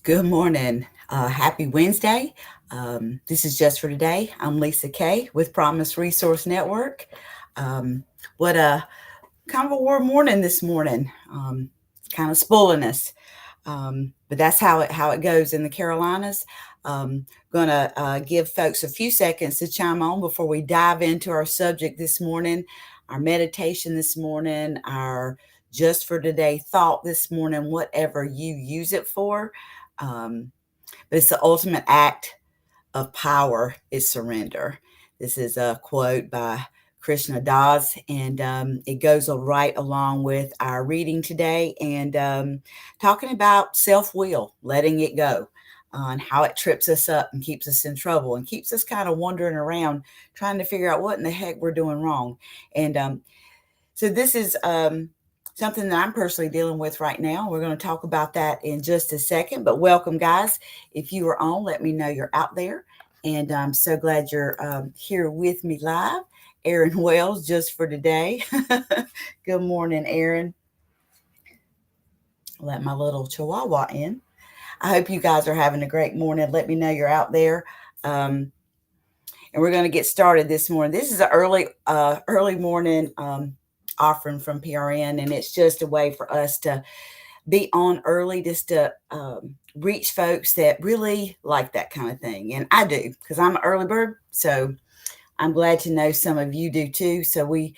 Good morning. Happy Wednesday. This is Just for Today. I'm Lisa Kaye with Promise Resource Network. What a kind of a warm morning this morning. It's kind of spoiling us, but that's how it goes in the Carolinas. Gonna give folks a few seconds to chime on before we dive into our subject this morning, our meditation this morning, our just for today thought this morning, whatever you use it for. But it's the ultimate act of power is surrender. This is a quote by Krishna, and it goes right along with our reading today and talking about self-will, letting it go, and how it trips us up and keeps us in trouble and keeps us kind of wandering around trying to figure out what in the heck we're doing wrong. And so this is something that I'm personally dealing with right now. We're going to talk about that in just a second. But welcome, guys. If you are on, let me know you're out there. And I'm so glad you're here with me live. Aaron Wells, just for today. Good morning, Aaron. Let my little chihuahua in. I hope you guys are having a great morning. Let me know you're out there. And we're going to get started this morning. This is an early morning offering from PRN, and it's just a way for us to be on early, just to reach folks that really like that kind of thing. And I do, because I'm an early bird. So I'm glad to know some of you do too. So we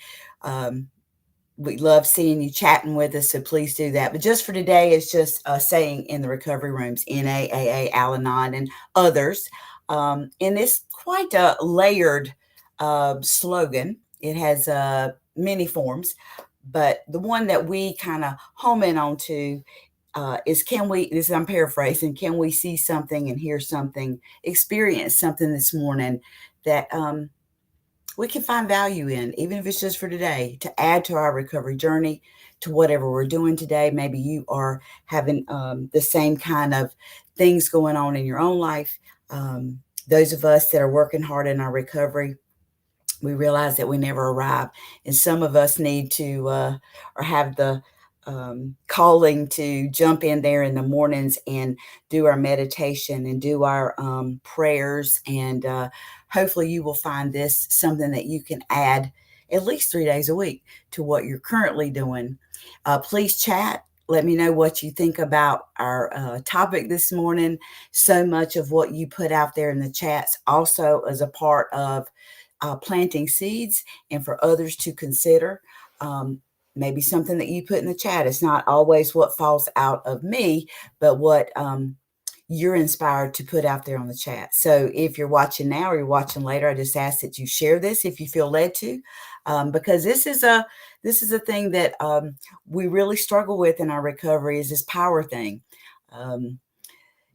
love seeing you chatting with us. So please do that. But just for today, it's just saying in the recovery rooms, NA, AA, Al-Anon, and others. And it's quite a layered slogan. It has many forms, but the one that we kind of home in on to is I'm paraphrasing, can we see something and hear something, experience something this morning that we can find value in, even if it's just for today, to add to our recovery journey, to whatever we're doing today. Maybe you are having the same kind of things going on in your own life. Those of us that are working hard in our recovery, we realize that we never arrive. And some of us need to or have the calling to jump in there in the mornings and do our meditation and do our prayers. And hopefully you will find this something that you can add at least 3 days a week to what you're currently doing. Please chat. Let me know what you think about our topic this morning. So much of what you put out there in the chats also is a part of planting seeds and for others to consider. Maybe something that you put in the chat. It's not always what falls out of me, but what you're inspired to put out there on the chat. So if you're watching now or you're watching later, I just ask that you share this if you feel led to, because this is a thing that we really struggle with in our recovery, is this power thing.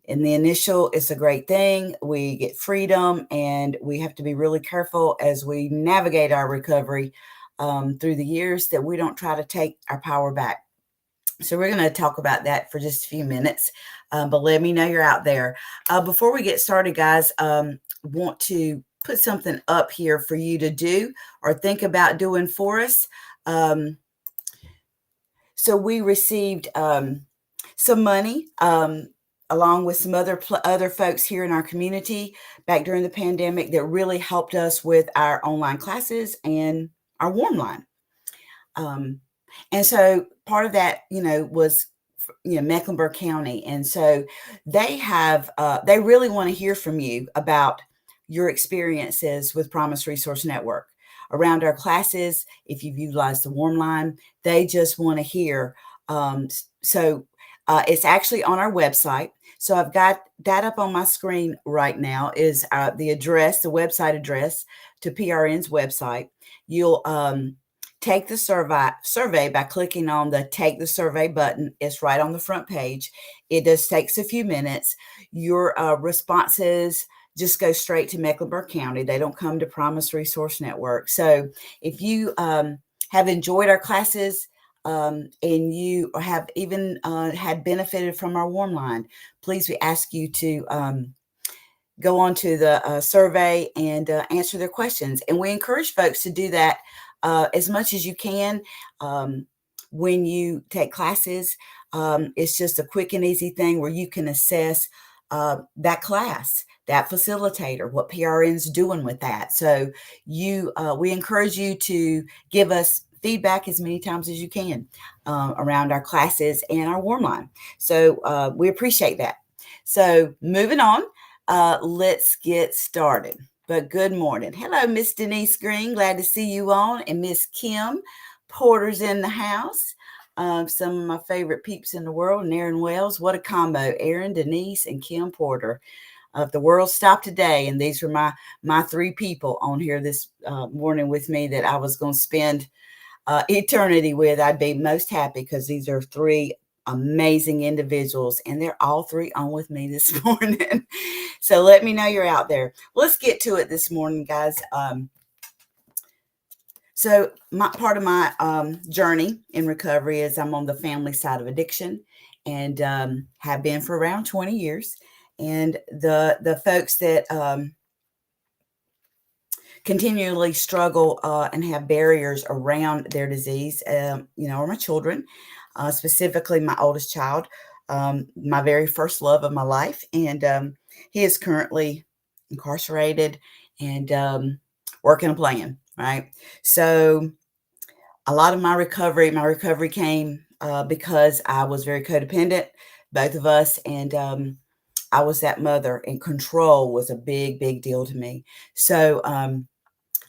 In the initial, it's a great thing. We get freedom, and we have to be really careful as we navigate our recovery through the years that we don't try to take our power back. So we're going to talk about that for just a few minutes, but let me know you're out there. Before we get started, guys, want to put something up here for you to do or think about doing for us. So we received some money along with some other folks here in our community back during the pandemic that really helped us with our online classes and our warm line. And so part of that, was, Mecklenburg County. And so they really want to hear from you about your experiences with Promise Resource Network around our classes. If you've utilized the warm line, they just want to hear. So it's actually on our website. So I've got that up on my screen right now is the website address to PRN's website. You'll take the survey by clicking on the Take the Survey button. It's right on the front page. It just takes a few minutes. Your responses just go straight to Mecklenburg County. They don't come to Promise Resource Network. So if you have enjoyed our classes, and you have even had benefited from our warm line, please, we ask you to go on to the survey and answer their questions. And we encourage folks to do that as much as you can when you take classes. It's just a quick and easy thing where you can assess that class, that facilitator, what PRN's doing with that. So we encourage you to give us feedback as many times as you can around our classes and our warm line. So we appreciate that. So moving on, let's get started. But good morning. Hello, Miss Denise Green. Glad to see you on. And Miss Kim Porter's in the house. Some of my favorite peeps in the world, and Aaron Wells. What a combo. Aaron, Denise, and Kim Porter. If the world stopped today, and these were my three people on here this morning with me that I was going to spend eternity with, I'd be most happy, because these are three amazing individuals, and they're all three on with me this morning. So let me know you're out there. Let's get to it this morning, guys. So part of my journey in recovery is I'm on the family side of addiction, and have been for around 20 years. And the folks that continually struggle and have barriers around their disease, are my children, specifically my oldest child, my very first love of my life. And he is currently incarcerated and working a plan, right? So a lot of my recovery came because I was very codependent, both of us. And I was that mother, and control was a big, big deal to me. So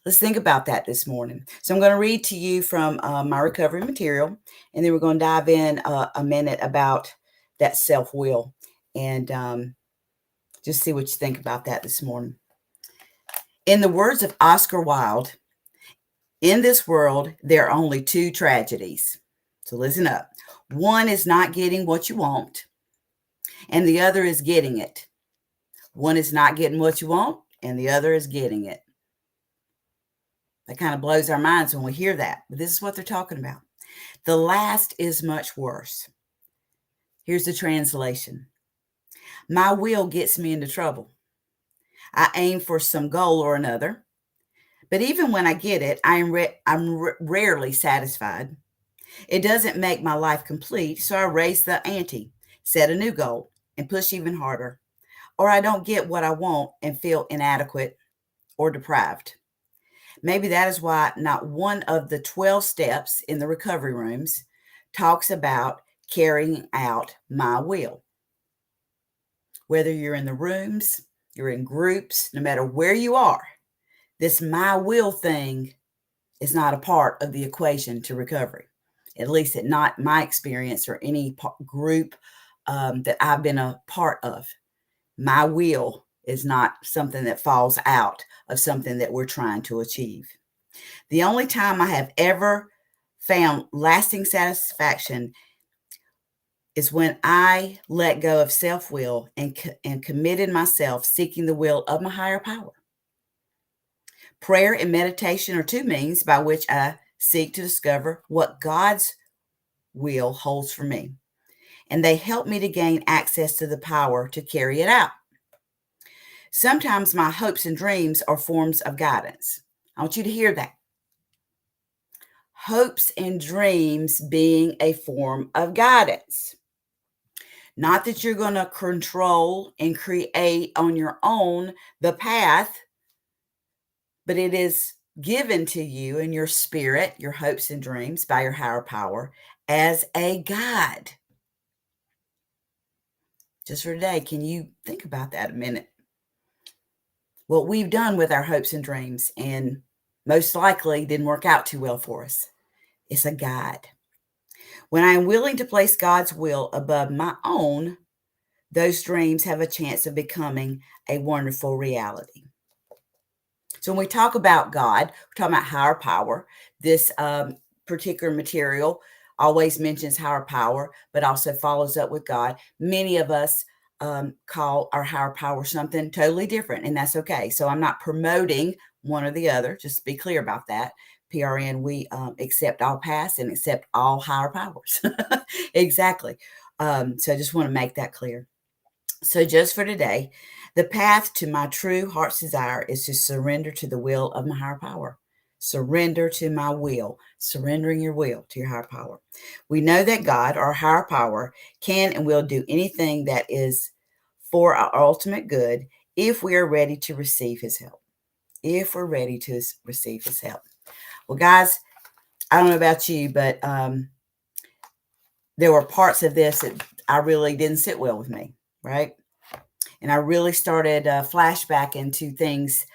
let's think about that this morning. So I'm going to read to you from my recovery material, and then we're going to dive in a minute about that self-will, and just see what you think about that this morning. In the words of Oscar Wilde, in this world, there are only two tragedies. So listen up. One is not getting what you want, and the other is getting it. One is not getting what you want, and the other is getting it. That kind of blows our minds when we hear that, but this is what they're talking about. The last is much worse. Here's the translation. My will gets me into trouble. I aim for some goal or another, but even when I get it, I'm rarely satisfied. It doesn't make my life complete, so I raise the ante, set a new goal, and push even harder. Or I don't get what I want and feel inadequate or deprived. Maybe that is why not one of the 12 steps in the recovery rooms talks about carrying out my will. Whether you're in the rooms, you're in groups, no matter where you are, this my will thing is not a part of the equation to recovery. At least it's not my experience or any group that I've been a part of. My will is not something that falls out of something that we're trying to achieve. The only time I have ever found lasting satisfaction is when I let go of self-will and committed myself seeking the will of my higher power. Prayer and meditation are two means by which I seek to discover what God's will holds for me, and they help me to gain access to the power to carry it out. Sometimes my hopes and dreams are forms of guidance. I want you to hear that. Hopes and dreams being a form of guidance. Not that you're going to control and create on your own the path, but it is given to you in your spirit, your hopes and dreams by your higher power as a guide. Just for today, can you think about that a minute? What we've done with our hopes and dreams, and most likely didn't work out too well for us. It's a guide. When I am willing to place God's will above my own, those dreams have a chance of becoming a wonderful reality. So when we talk about God, we're talking about higher power. This particular material always mentions higher power, but also follows up with God. Many of us call our higher power something totally different, and that's okay. So I'm not promoting one or the other. Just be clear about that. PRN, we accept all past and accept all higher powers. Exactly. So I just want to make that clear. So just for today, the path to my true heart's desire is to surrender to the will of my higher power. Surrender to my will, surrendering your will to your higher power. We know that God, our higher power, can and will do anything that is for our ultimate good if we are ready to receive his help. If we're ready to receive his help. Well, guys, I don't know about you, but there were parts of this that I really didn't sit well with me, right? And I really started flashback into things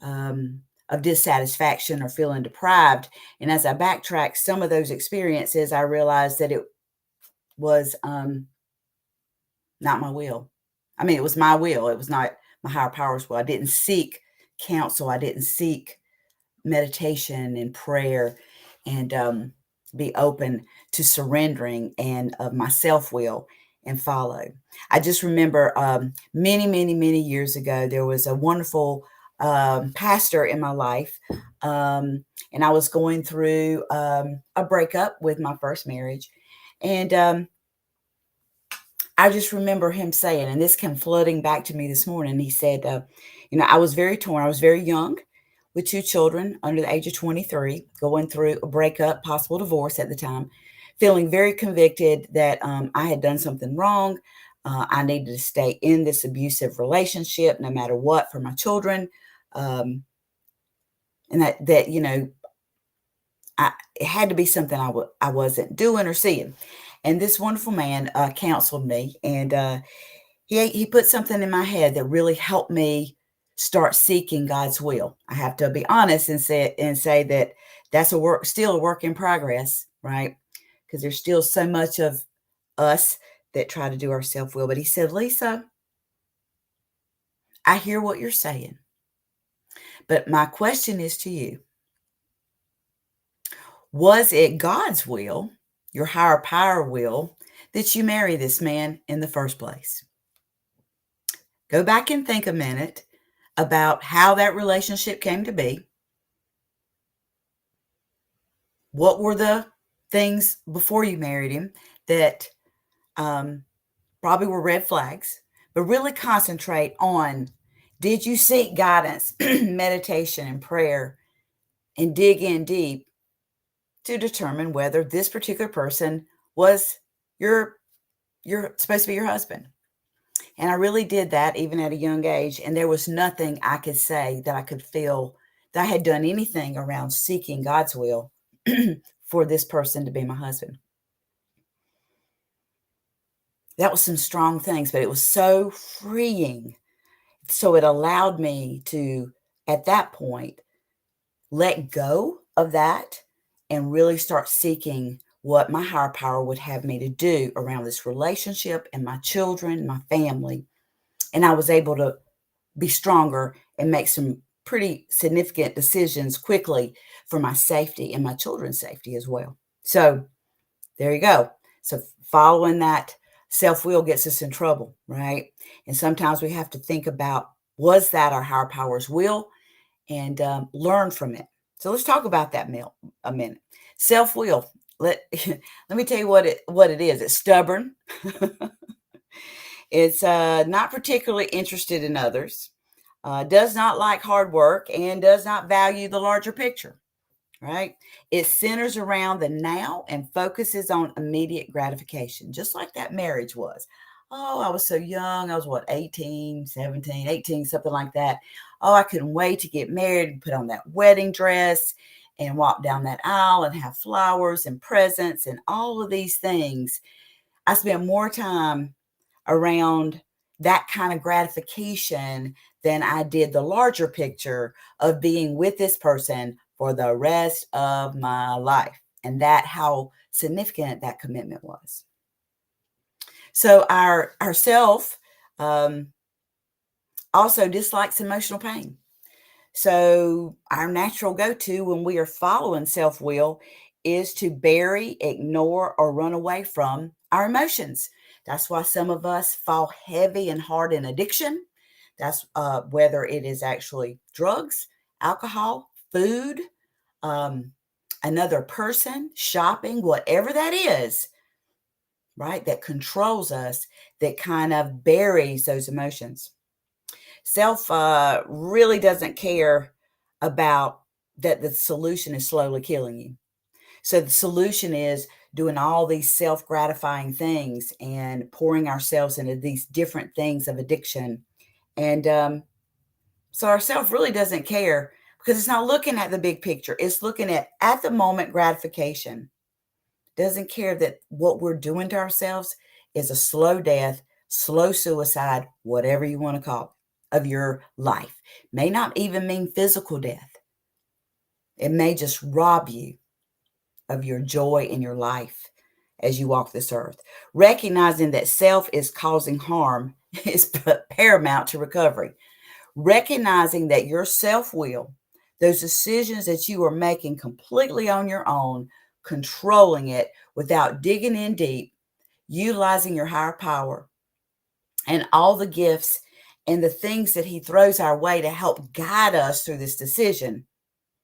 of dissatisfaction or feeling deprived. And as I backtracked some of those experiences, I realized that it was not my will. I mean, it was my will. It was not my higher power's will. I didn't seek counsel. I didn't seek meditation and prayer and be open to surrendering and of my self-will and follow. I just remember many years ago, there was a wonderful pastor in my life. And I was going through a breakup with my first marriage. And I just remember him saying, and this came flooding back to me this morning. He said, I was very torn. I was very young with two children under the age of 23, going through a breakup, possible divorce at the time, feeling very convicted that I had done something wrong. I needed to stay in this abusive relationship no matter what for my children. And it had to be something I wasn't doing or seeing. And this wonderful man counseled me, and he put something in my head that really helped me start seeking God's will. I have to be honest and say that that's still a work in progress, right? Because there's still so much of us that try to do our self-will. But he said, Lisa, I hear what you're saying, but my question is to you. Was it God's will, your higher power will, that you marry this man in the first place? Go back and think a minute about how that relationship came to be. What were the things before you married him that probably were red flags? But really concentrate on, did you seek guidance, meditation, and prayer, and dig in deep to determine whether this particular person was you're supposed to be your husband? And I really did that even at a young age. And there was nothing I could say that I could feel that I had done anything around seeking God's will for this person to be my husband. That was some strong things, but it was so freeing. So it allowed me to, at that point, let go of that and really start seeking what my higher power would have me to do around this relationship and my children, my family. And I was able to be stronger and make some pretty significant decisions quickly for my safety and my children's safety as well. So there you go. So following that self-will gets us in trouble, right? And sometimes we have to think about, was that our higher power's will, and learn from it. So let's talk about that a minute. Self-will. Let me tell you what it is. It's stubborn. It's not particularly interested in others, does not like hard work, and does not value the larger picture, right? It centers around the now and focuses on immediate gratification, just like that marriage was. Oh, I was so young. I was 18, 17, 18, something like that. Oh, I couldn't wait to get married and put on that wedding dress and walk down that aisle and have flowers and presents and all of these things. I spent more time around that kind of gratification than I did the larger picture of being with this person for the rest of my life, and that how significant that commitment was. So our self also dislikes emotional pain. So our natural go-to when we are following self-will is to bury, ignore, or run away from our emotions. That's why some of us fall heavy and hard in addiction. That's whether it is actually drugs, alcohol, food, another person, shopping, whatever that is, right? That controls us, that kind of buries those emotions. Self really doesn't care about that the solution is slowly killing you. So the solution is doing all these self-gratifying things and pouring ourselves into these different things of addiction. And so our self really doesn't care because it's not looking at the big picture. It's looking at the moment gratification. Doesn't care that what we're doing to ourselves is a slow death, slow suicide, whatever you want to call it, of your life. May not even mean physical death. It may just rob you of your joy in your life as you walk this earth. Recognizing that self is causing harm is paramount to recovery. Recognizing that your self-will, those decisions that you are making completely on your own, controlling it without digging in deep, utilizing your higher power and all the gifts and the things that he throws our way to help guide us through this decision,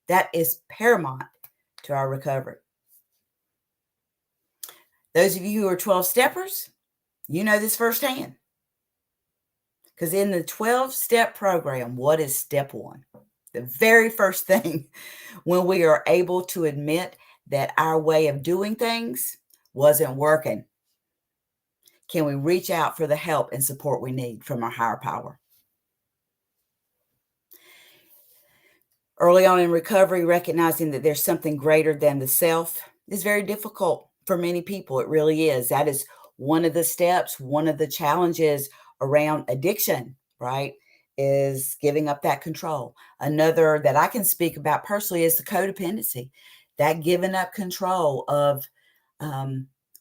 that is paramount to our recovery. Those of you who are 12 steppers, you know this firsthand. Because in the 12-step program, what is step one? The very first thing, when we are able to admit that our way of doing things wasn't working, can we reach out for the help and support we need from our higher power? Early on in recovery, recognizing that there's something greater than the self is very difficult for many people. It really is. That is one of the steps, one of the challenges around addiction, right? Is giving up that control. Another that I can speak about personally is the codependency, that giving up control of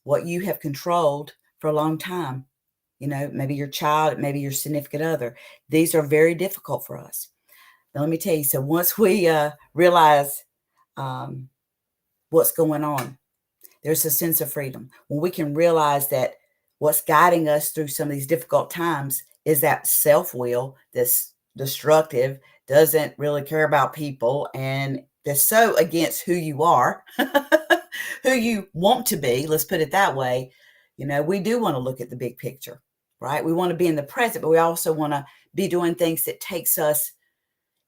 what you have controlled for a long time. You know, maybe your child, maybe your significant other. These are very difficult for us. Now, let me tell you, so once we realize what's going on, there's a sense of freedom. When we can realize that what's guiding us through some of these difficult times is that self-will that's destructive, doesn't really care about people, and that's so against who you are, who you want to be, let's put it that way. You know, we do want to look at the big picture, right? We want to be in the present, but we also want to be doing things that takes us,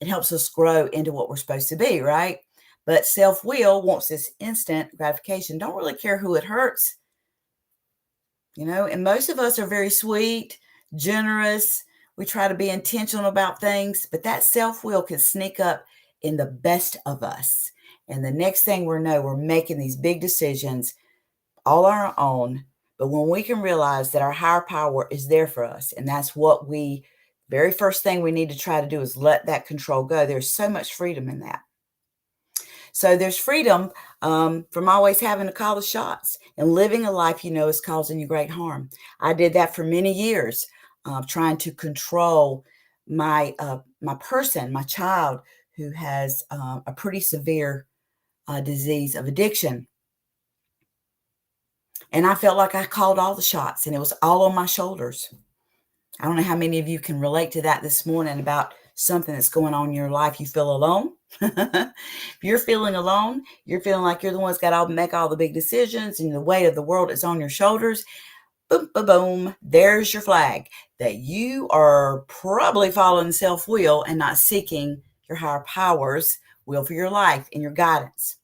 it helps us grow into what we're supposed to be, right? But self-will wants this instant gratification. Don't really care who it hurts. You know, and most of us are very sweet, generous. We try to be intentional about things, but that self-will can sneak up in the best of us. And the next thing we know, we're making these big decisions all on our own. But when we can realize that our higher power is there for us, and that's what we, very first thing we need to try to do is let that control go. There's so much freedom in that. So there's freedom from always having to call the shots and living a life you know is causing you great harm. I did that for many years, trying to control my person, my child, who has a pretty severe disease of addiction. And I felt like I called all the shots and it was all on my shoulders. I don't know how many of you can relate to that this morning about something that's going on in your life. You feel alone. If you're feeling alone, you're feeling like you're the one that's got to make all the big decisions and the weight of the world is on your shoulders. Boom, boom, boom. There's your flag that you are probably following self-will and not seeking your higher power's will for your life and your guidance.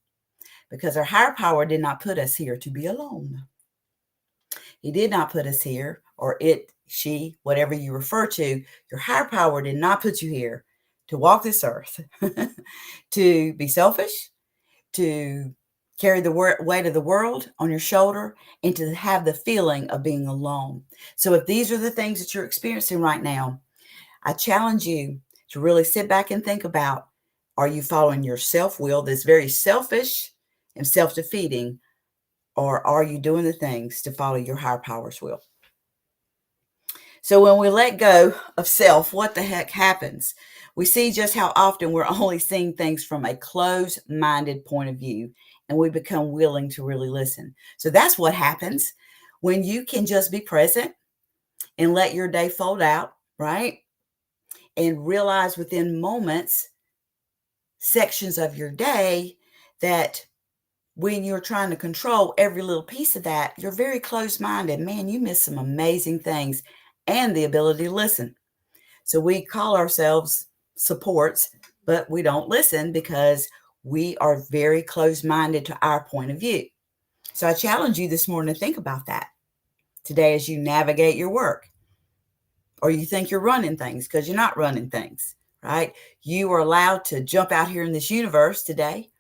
Because our higher power did not put us here to be alone. He did not put us here, or it, she, whatever you refer to, your higher power did not put you here to walk this earth, to be selfish, to carry the weight of the world on your shoulder, and to have the feeling of being alone. So if these are the things that you're experiencing right now, I challenge you to really sit back and think about, are you following your self-will that's very selfish and self-defeating, or are you doing the things to follow your higher power's will? So when we let go of self, what the heck happens? We see just how often we're only seeing things from a closed-minded point of view, and we become willing to really listen. So that's what happens when you can just be present and let your day fold out, right? And realize within moments, sections of your day, that when you're trying to control every little piece of that, you're very closed-minded. Man, you miss some amazing things and the ability to listen. So we call ourselves supports, but we don't listen because We are very closed-minded to our point of view. So I challenge you this morning to think about that today as you navigate your work. Or you think you're running things because you're not running things, right? You are allowed to jump out here in this universe today,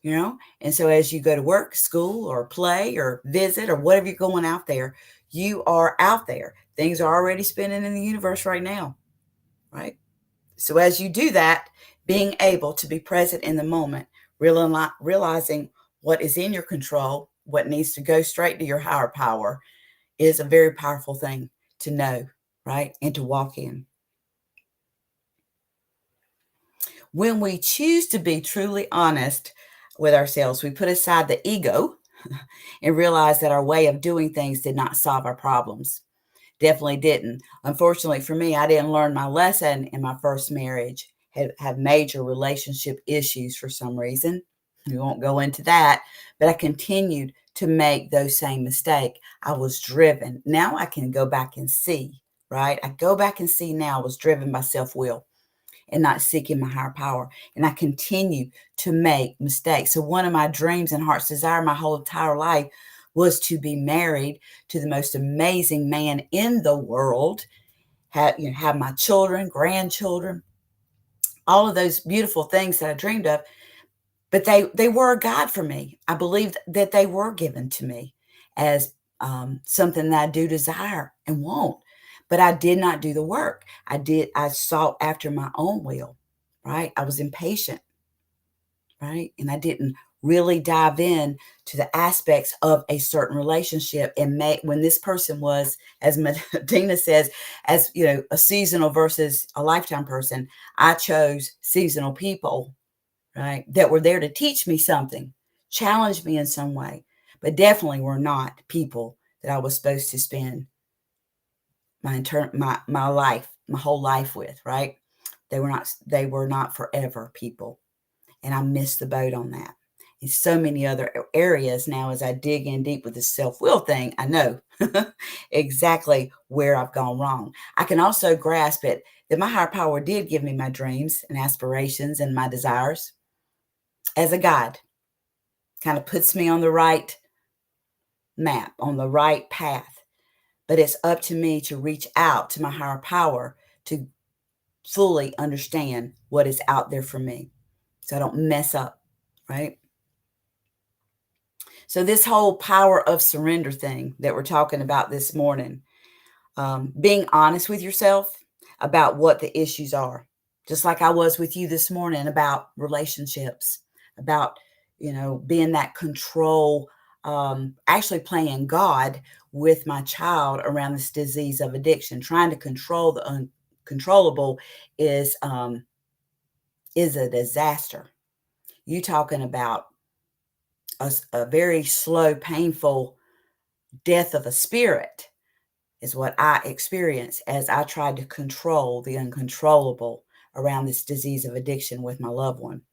and so as you go to work, school, or play, or visit, or whatever you're going out there, you are out there. Things are already spinning in the universe right now, right? So as you do that, being able to be present in the moment, realizing what is in your control, what needs to go straight to your higher power, is a very powerful thing to know, right? And to walk in. When we choose to be truly honest with ourselves, we put aside the ego and realize that our way of doing things did not solve our problems. Definitely didn't. Unfortunately for me, I didn't learn my lesson in my first marriage. Have major relationship issues for some reason. We won't go into that, but I continued to make those same mistakes. I was driven. Now I can go back and see, right? I go back and see now I was driven by self-will and not seeking my higher power. And I continue to make mistakes. So one of my dreams and heart's desire my whole entire life was to be married to the most amazing man in the world, have my children, grandchildren, all of those beautiful things that I dreamed of. But they were a God for me. I believed that they were given to me as something that I do desire and want. But I did not do the work. I sought after my own will, right? I was impatient, right? And I didn't really dive in to the aspects of a certain relationship and when this person was, as Medina says, as a seasonal versus a lifetime person. I chose seasonal people, right, that were there to teach me something, challenge me in some way, but definitely were not people that I was supposed to spend my life, my whole life with, right? They were not forever people. And I missed the boat on that. In so many other areas now, as I dig in deep with the self-will thing, I know exactly where I've gone wrong. I can also grasp it that my higher power did give me my dreams and aspirations and my desires as a guide. Kind of puts me on the right map, on the right path. But it's up to me to reach out to my higher power to fully understand what is out there for me so I don't mess up, right? So this whole power of surrender thing that we're talking about this morning, being honest with yourself about what the issues are, just like I was with you this morning about relationships, about, being that control, actually playing God with my child around this disease of addiction. Trying to control the uncontrollable is a disaster. You talking about a very slow, painful death of a spirit is what I experienced as I tried to control the uncontrollable around this disease of addiction with my loved one,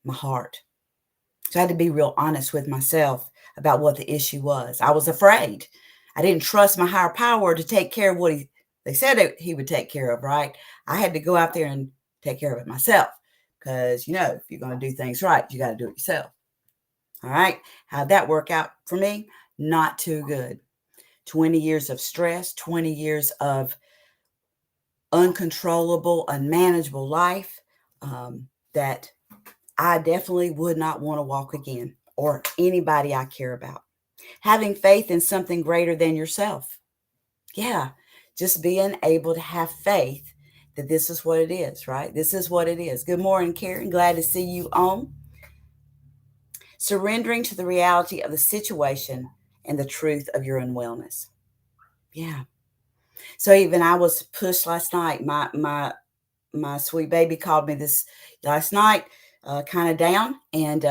my heart. So I had to be real honest with myself about what the issue was. I was afraid. I didn't trust my higher power to take care of what they said he would take care of, right? I had to go out there and take care of it myself because, if you're going to do things right, you got to do it yourself. All right. How'd that work out for me? Not too good. 20 years of stress, 20 years of uncontrollable, unmanageable life that I definitely would not want to walk again, or anybody I care about. Having faith in something greater than yourself. Yeah, just being able to have faith that this is what it is, right? This is what it is. Good morning, Karen. Glad to see you on. Surrendering to the reality of the situation and the truth of your unwellness. Yeah. So even I was pushed last night. My sweet baby called me this last night, kind of down, and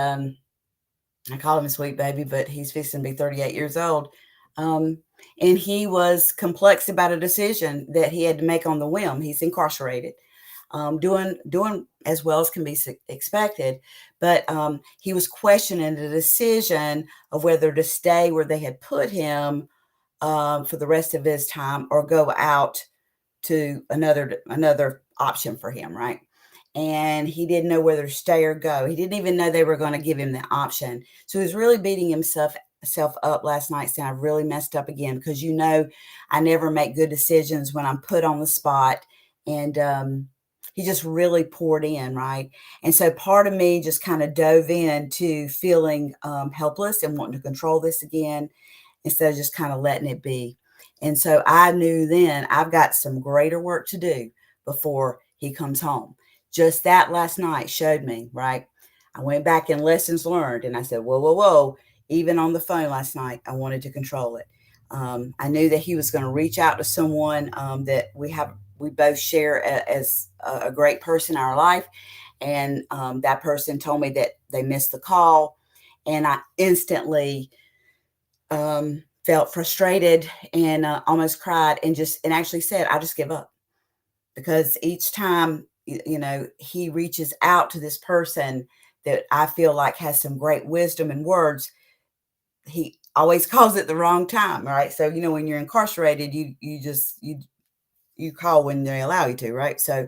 I call him a sweet baby, but he's fixing to be 38 years old. And he was complex about a decision that he had to make on the whim. He's incarcerated, doing as well as can be expected, but he was questioning the decision of whether to stay where they had put him for the rest of his time or go out to another option for him, right? and he didn't know whether to stay or go. He didn't even know they were going to give him the option. So he was really beating himself up last night, saying, I really messed up again, because I never make good decisions when I'm put on the spot. And he just really poured in, right? And so part of me just kind of dove into feeling helpless and wanting to control this again, instead of just kind of letting it be. And so I knew then I've got some greater work to do before he comes home. Just that last night showed me, right? I went back in lessons learned, and I said, whoa, whoa, whoa. Even on the phone last night, I wanted to control it. I knew that he was going to reach out to someone that we both share as a great person in our life. And that person told me that they missed the call. And I instantly felt frustrated and almost cried, and actually said, I just give up. Because each time, he reaches out to this person that I feel like has some great wisdom and words, he always calls it the wrong time, right? So, when you're incarcerated, you call when they allow you to, right? So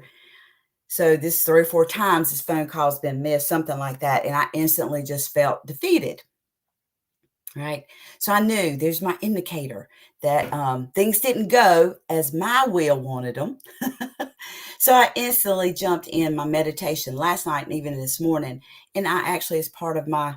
this 3 or 4 times this phone call's been missed, something like that, and I instantly just felt defeated. Right. So I knew there's my indicator that things didn't go as my will wanted them. So I instantly jumped in my meditation last night and even this morning. And I actually, as part of my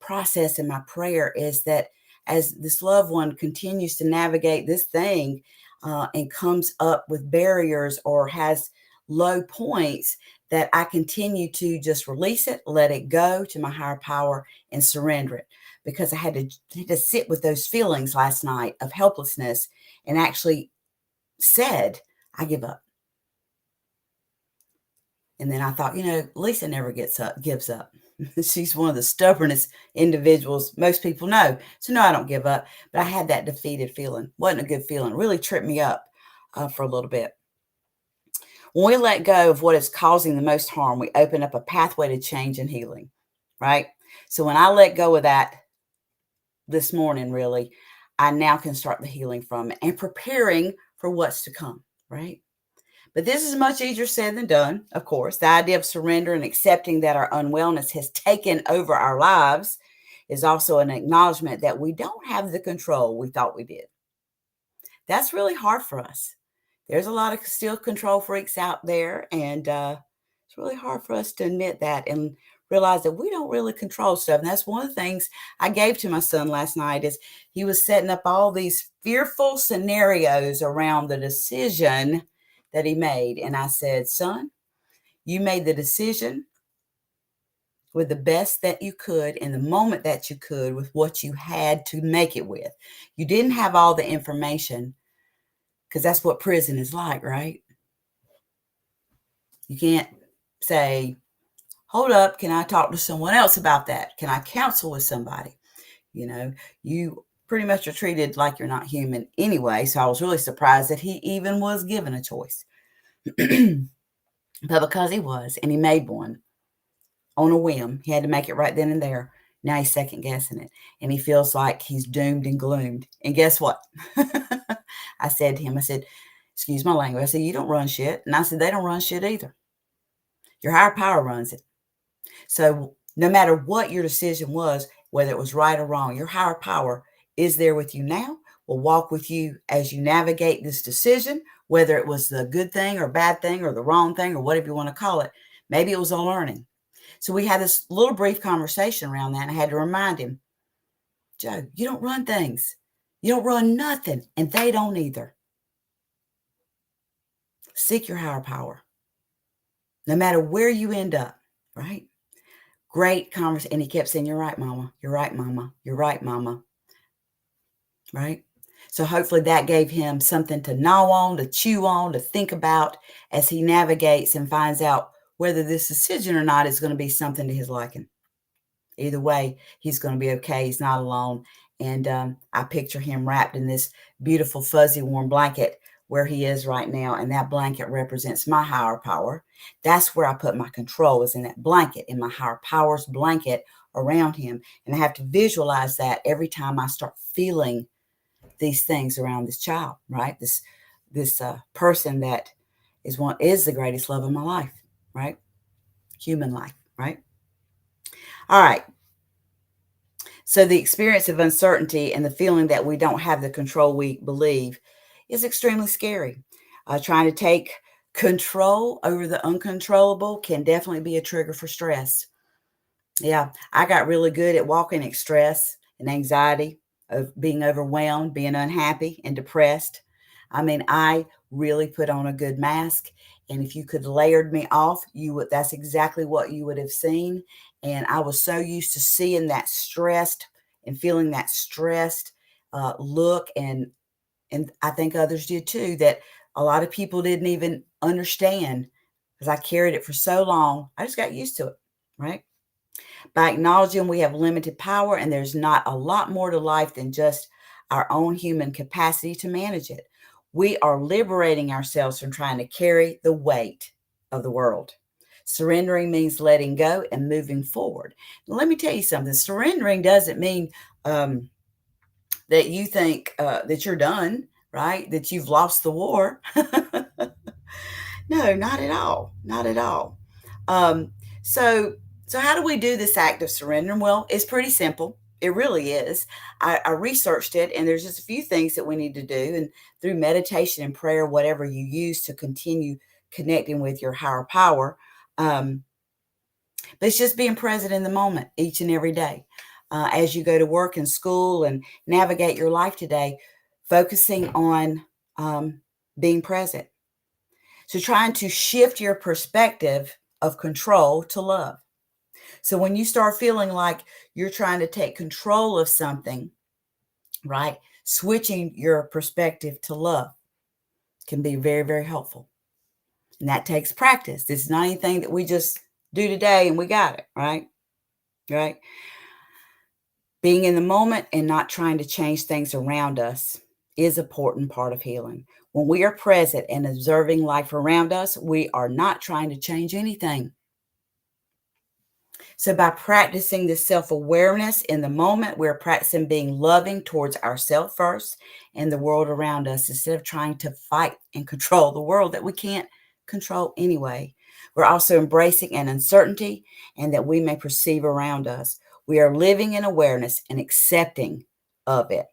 process and my prayer, is that as this loved one continues to navigate this thing and comes up with barriers or has low points, that I continue to just release it, let it go to my higher power, and surrender it, because I had to sit with those feelings last night of helplessness, and actually said, I give up. And then I thought, Lisa never gives up. She's one of the stubbornest individuals most people know. So no, I don't give up. But I had that defeated feeling. Wasn't a good feeling. It really tripped me up for a little bit. When we let go of what is causing the most harm, we open up a pathway to change and healing, right? So when I let go of that this morning, really, I now can start the healing from it and preparing for what's to come, right? But this is much easier said than done, of course. The idea of surrender and accepting that our unwellness has taken over our lives is also an acknowledgement that we don't have the control we thought we did. That's really hard for us. There's a lot of still control freaks out there, and it's really hard for us to admit that and realize that we don't really control stuff. And that's one of the things I gave to my son last night, is he was setting up all these fearful scenarios around the decision that he made. And I said, son, you made the decision with the best that you could in the moment that you could with what you had to make it with. You didn't have all the information, because that's what prison is like, right? You can't say, hold up, can I talk to someone else about that? Can I counsel with somebody? You pretty much are treated like you're not human anyway. So I was really surprised that he even was given a choice. But because he was, and he made one on a whim, he had to make it right then and there. Now he's second guessing it, and he feels like he's doomed and gloomed. And guess what? I said to him, excuse my language, I said, you don't run shit. And I said, they don't run shit either. Your higher power runs it. So no matter what your decision was, whether it was right or wrong, your higher power is there with you now, will walk with you as you navigate this decision, whether it was the good thing or bad thing or the wrong thing or whatever you want to call it. Maybe it was a learning. So we had this little brief conversation around that, and I had to remind him, Joe, you don't run things. You don't run nothing, and they don't either. Seek your higher power, no matter where you end up, right? Great conversation. And he kept saying, you're right, mama. You're right, mama. You're right, mama. Right? So hopefully that gave him something to gnaw on, to chew on, to think about as he navigates and finds out whether this decision or not is going to be something to his liking. Either way, he's going to be okay. He's not alone. And I picture him wrapped in this beautiful, fuzzy, warm blanket where he is right now. And that blanket represents my higher power. That's where I put my control, is in that blanket, in my higher power's blanket around him. And I have to visualize that every time I start feeling these things around this child, right? This person that is the greatest love of my life, right? human life, right? All right. So the experience of uncertainty and the feeling that we don't have the control we believe is extremely scary. Trying to take control over the uncontrollable can definitely be a trigger for stress. Yeah, I got really good at walking in stress and anxiety, of being overwhelmed, being unhappy and depressed. I mean, I really put on a good mask. And if you could layered me off, you would that's exactly what you would have seen. And I was so used to seeing that stressed and feeling that stressed look, and I think others did too, that a lot of people didn't even understand because I carried it for so long. I just got used to it, right? By acknowledging we have limited power and there's not a lot more to life than just our own human capacity to manage it, we are liberating ourselves from trying to carry the weight of the world. Surrendering means letting go and moving forward. Now, let me tell you something. Surrendering doesn't mean that you think that you're done, right? That you've lost the war. No, not at all. Not at all. Um, so, so how do we do this act of surrender? Well, it's pretty simple. It really is. I researched it, and there's just a few things that we need to do. And through meditation and prayer, whatever you use to continue connecting with your higher power, um, but it's just being present in the moment each and every day. As you go to work and school and navigate your life today, focusing on being present. So trying to shift your perspective of control to love. So when you start feeling like you're trying to take control of something, right? Switching your perspective to love can be very, very helpful. And that takes practice. This is not anything that we just do today and we got it, right? Right? Being in the moment and not trying to change things around us is an important part of healing. When we are present and observing life around us, we are not trying to change anything. So, by practicing this self awareness in the moment, we're practicing being loving towards ourselves first and the world around us instead of trying to fight and control the world that we can't control anyway. We're also embracing an uncertainty and that we may perceive around us. We are living in awareness and accepting of it.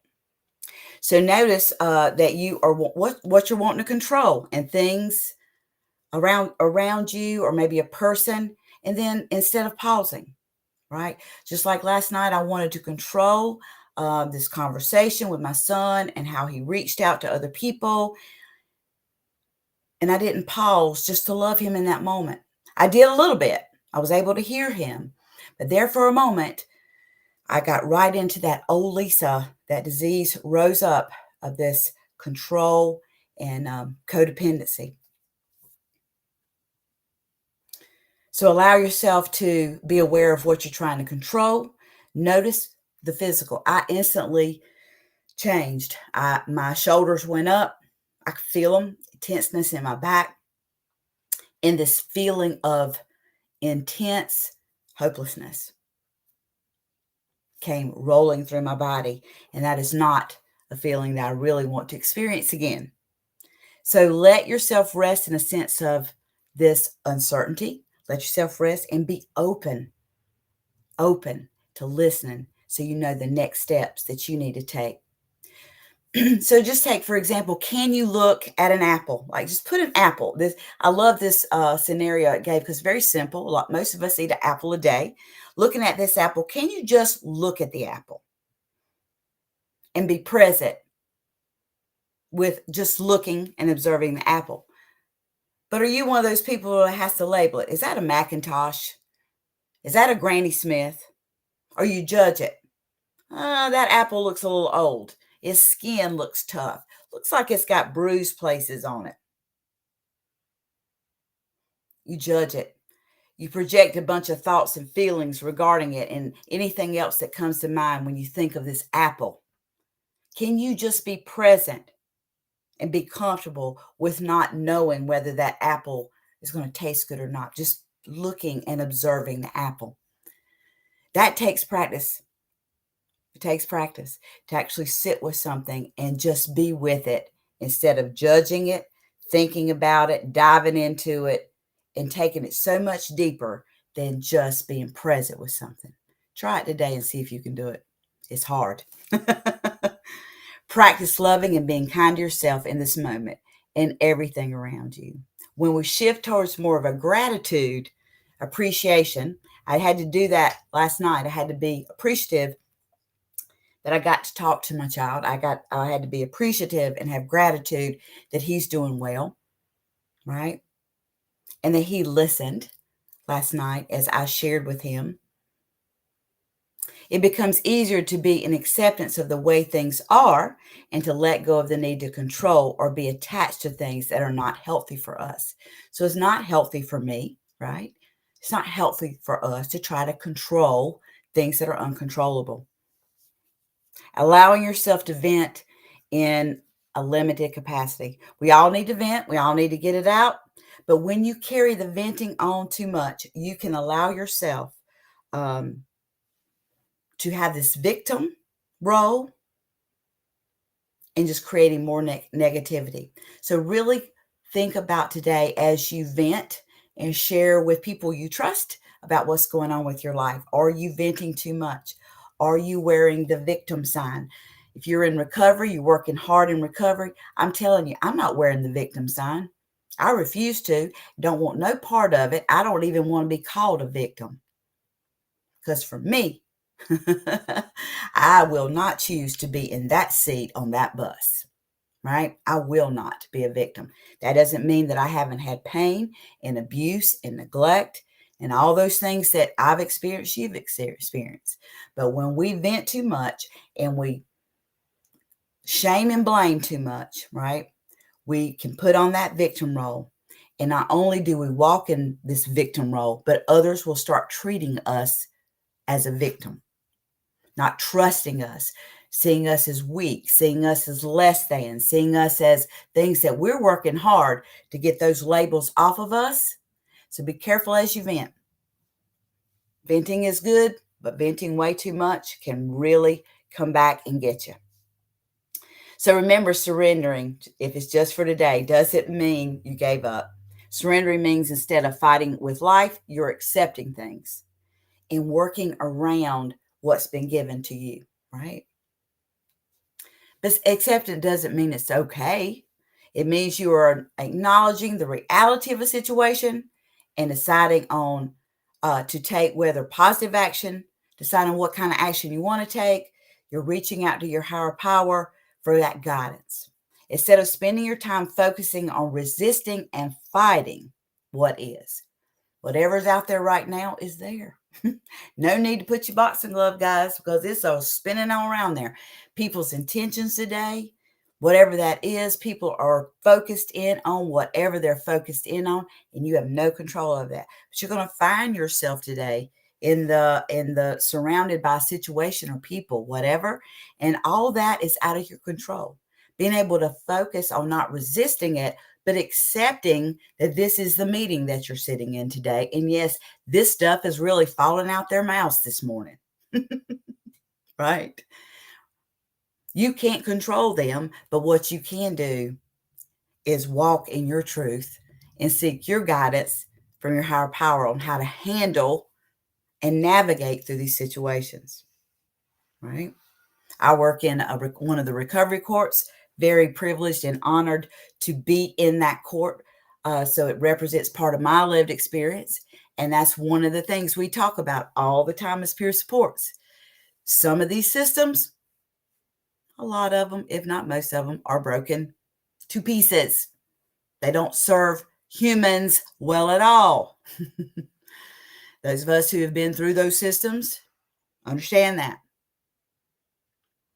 So notice that you are what you're wanting to control and things around you, or maybe a person, and then instead of pausing, right? Just like last night, I wanted to control this conversation with my son and how he reached out to other people, and I didn't pause just to love him in that moment. I did a little bit. I was able to hear him, but there for a moment, I got right into that old Lisa. That disease rose up of this control and codependency. So allow yourself to be aware of what you're trying to control. Notice the physical. I instantly changed. My shoulders went up. I could feel them, tenseness in my back, and this feeling of intense hopelessness came rolling through my body. And that is not a feeling that I really want to experience again. So let yourself rest in a sense of this uncertainty. Let yourself rest and be open to listening so you know the next steps that you need to take. So just take, for example, can you look at an apple? Like just put an apple. This I love this scenario it gave because it's very simple. Like most of us eat an apple a day. Looking at this apple, can you just look at the apple and be present with just looking and observing the apple? But are you one of those people that has to label it? Is that a Macintosh? Is that a Granny Smith? Or you judge it? That apple looks a little old. Its skin looks tough. Looks like it's got bruised places on it. You judge it. You project a bunch of thoughts and feelings regarding it and anything else that comes to mind when you think of this apple. Can you just be present and be comfortable with not knowing whether that apple is going to taste good or not? Just looking and observing the apple. That takes practice. It takes practice to actually sit with something and just be with it instead of judging it, thinking about it, diving into it, and taking it so much deeper than just being present with something. Try it today and see if you can do it. It's hard. Practice loving and being kind to yourself in this moment and everything around you. When we shift towards more of a gratitude, appreciation, I had to do that last night. I had to be appreciative that I got to talk to my child. I had to be appreciative and have gratitude that he's doing well, right? And that he listened last night as I shared with him. It becomes easier to be in acceptance of the way things are and to let go of the need to control or be attached to things that are not healthy for us. So it's not healthy for me, right? It's not healthy for us to try to control things that are uncontrollable. Allowing yourself to vent in a limited capacity. We all need to vent. We all need to get it out. But when you carry the venting on too much, you can allow yourself to have this victim role and just creating more negativity. So really think about today as you vent and share with people you trust about what's going on with your life. Are you venting too much? Are you wearing the victim sign? If you're in recovery, you're working hard in recovery, I'm telling you, I'm not wearing the victim sign. I refuse to. Don't want no part of it. I don't even want to be called a victim. Because for me, I will not choose to be in that seat on that bus, right? I will not be a victim. That doesn't mean that I haven't had pain and abuse and neglect and all those things that I've experienced, you've experienced. But when we vent too much and we shame and blame too much, right? We can put on that victim role. And not only do we walk in this victim role, but others will start treating us as a victim, not trusting us, seeing us as weak, seeing us as less than, seeing us as things that we're working hard to get those labels off of us. So be careful as you vent. Venting is good, but venting way too much can really come back and get you. So remember, surrendering, if it's just for today, doesn't mean you gave up. Surrendering means instead of fighting with life, you're accepting things and working around what's been given to you, right? But acceptance doesn't mean it's okay. It means you are acknowledging the reality of a situation and deciding on to take whether positive action, deciding what kind of action you want to take. You're reaching out to your higher power for that guidance. Instead of spending your time focusing on resisting and fighting what is. Whatever's out there right now is there. No need to put your boxing glove, guys, because it's all spinning all around there. People's intentions today, whatever that is, people are focused in on whatever they're focused in on, and you have no control of that. But you're going to find yourself today in the surrounded by a situation or people, whatever, and all that is out of your control. Being able to focus on not resisting it, but accepting that this is the meeting that you're sitting in today. And yes, this stuff is really falling out their mouths this morning, right? You can't control them, but what you can do is walk in your truth and seek your guidance from your higher power on how to handle and navigate through these situations, right? I work in one of the recovery courts, very privileged and honored to be in that court. So it represents part of my lived experience. And that's one of the things we talk about all the time as peer supports. Some of these systems, a lot of them, if not most of them, are broken to pieces. They don't serve humans well at all. Those of us who have been through those systems understand that.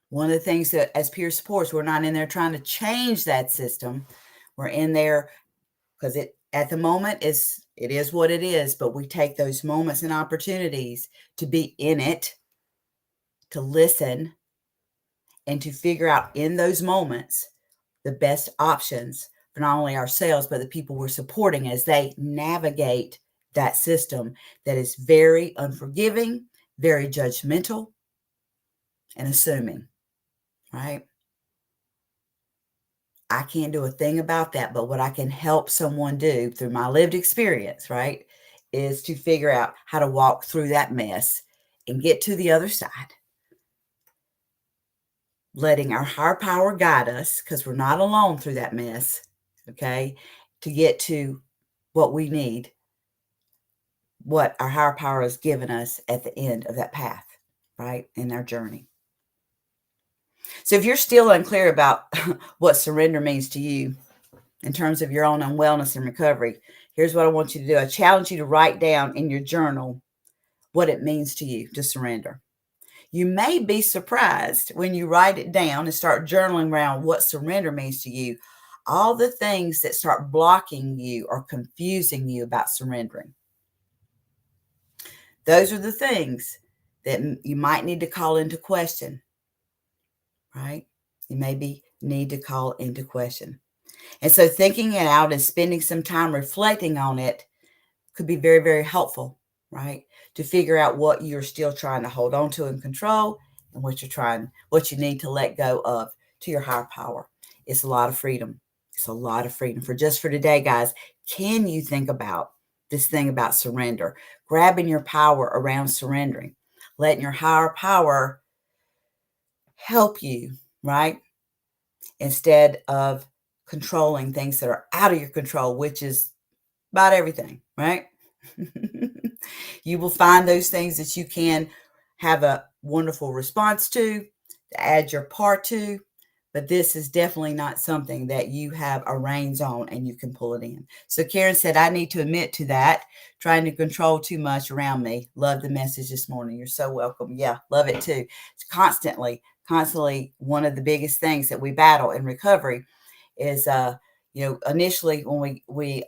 One of the things that as peer supports, we're not in there trying to change that system. We're in there because it at the moment it is what it is, but we take those moments and opportunities to be in it, to listen, and to figure out in those moments the best options for not only ourselves, but the people we're supporting as they navigate that system that is very unforgiving, very judgmental, and assuming, right? I can't do a thing about that, but what I can help someone do through my lived experience, right, is to figure out how to walk through that mess and get to the other side, letting our higher power guide us, because we're not alone through that mess, okay, to get to what we need, what our higher power has given us at the end of that path, right, in our journey. So if you're still unclear about what surrender means to you in terms of your own unwellness and recovery, here's what I want you to do. I challenge you to write down in your journal what it means to you to surrender. You may be surprised when you write it down and start journaling around what surrender means to you, all the things that start blocking you or confusing you about surrendering. Those are the things that you might need to call into question, right? You maybe need to call into question. And so thinking it out and spending some time reflecting on it could be very, very helpful, right? To figure out what you're still trying to hold on to and control and what you need to let go of to your higher power. It's a lot of freedom. It's a lot of freedom. For today, guys, can you think about this thing about surrender, grabbing your power around surrendering, letting your higher power help you, right? Instead of controlling things that are out of your control, which is about everything, right? You will find those things that you can have a wonderful response to add your part to, but this is definitely not something that you have a reins on and you can pull it in. So Karen said, I need to admit to that, trying to control too much around me. Love the message this morning. You're so welcome. Yeah, love it too. It's constantly one of the biggest things that we battle in recovery is, initially when we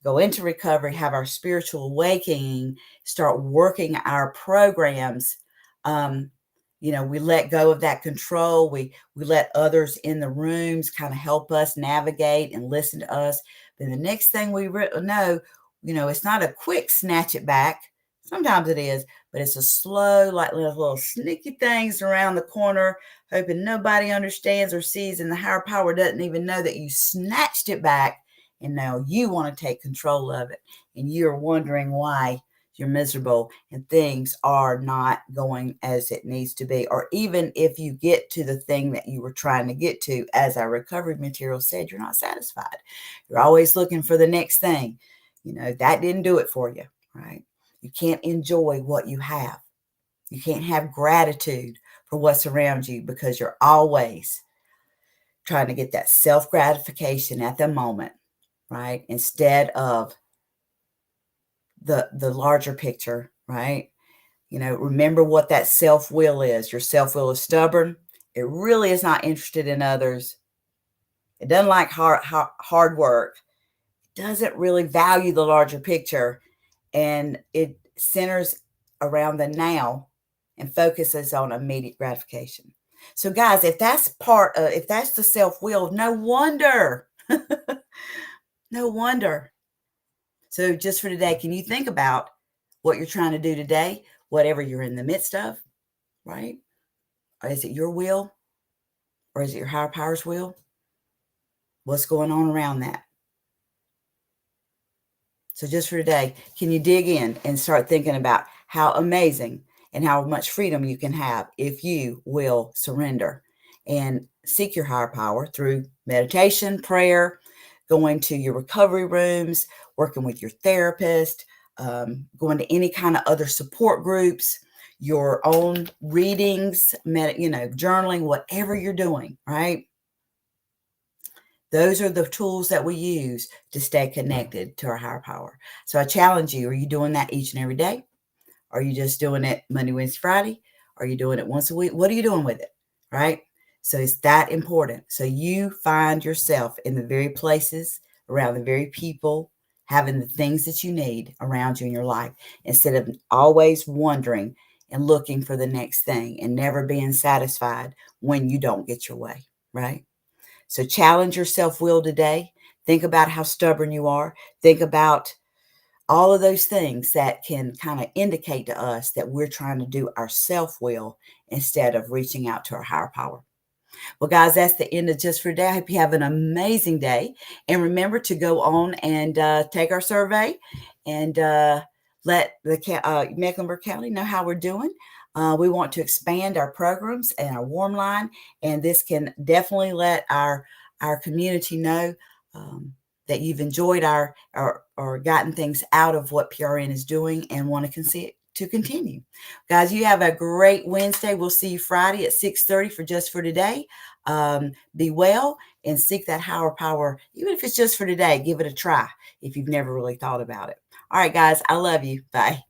go into recovery, have our spiritual awakening, start working our programs. We let go of that control. We let others in the rooms kind of help us navigate and listen to us. Then the next thing we know, it's not a quick snatch it back. Sometimes it is, but it's a slow, like little sneaky things around the corner, hoping nobody understands or sees, and the higher power doesn't even know that you snatched it back. And now you want to take control of it. And you're wondering why you're miserable and things are not going as it needs to be. Or even if you get to the thing that you were trying to get to, as our recovery material said, you're not satisfied. You're always looking for the next thing. That didn't do it for you, right? You can't enjoy what you have. You can't have gratitude for what's around you because you're always trying to get that self-gratification at the moment, right? Instead of the larger picture, right? Remember what that self-will is. Your self-will is stubborn. It really is not interested in others. It doesn't like hard work. It doesn't really value the larger picture. And it centers around the now and focuses on immediate gratification. So guys, if that's the self-will, no wonder, no wonder. So just for today, can you think about what you're trying to do today, whatever you're in the midst of, right? Or is it your will? Or is it your higher power's will? What's going on around that? So just for today, can you dig in and start thinking about how amazing and how much freedom you can have if you will surrender and seek your higher power through meditation, prayer, going to your recovery rooms, working with your therapist, going to any kind of other support groups, your own readings, journaling, whatever you're doing, right? Those are the tools that we use to stay connected to our higher power. So I challenge you, are you doing that each and every day? Are you just doing it Monday, Wednesday, Friday? Are you doing it once a week? What are you doing with it, right? So it's that important. So you find yourself in the very places, around the very people, having the things that you need around you in your life, instead of always wondering and looking for the next thing and never being satisfied when you don't get your way, right? So challenge your self-will today. Think about how stubborn you are. Think about all of those things that can kind of indicate to us that we're trying to do our self-will instead of reaching out to our higher power. Well, guys, that's the end of Just for Today. I hope you have an amazing day. And remember to go on and take our survey and let the Mecklenburg County know how we're doing. We want to expand our programs and our warm line, and this can definitely let our community know that you've enjoyed our or gotten things out of what PRN is doing and want to see it to continue. Guys, you have a great Wednesday. We'll see you Friday at 6:30 for Just for Today. Be well and seek that higher power. Even if it's just for today, give it a try if you've never really thought about it. All right, guys, I love you. Bye.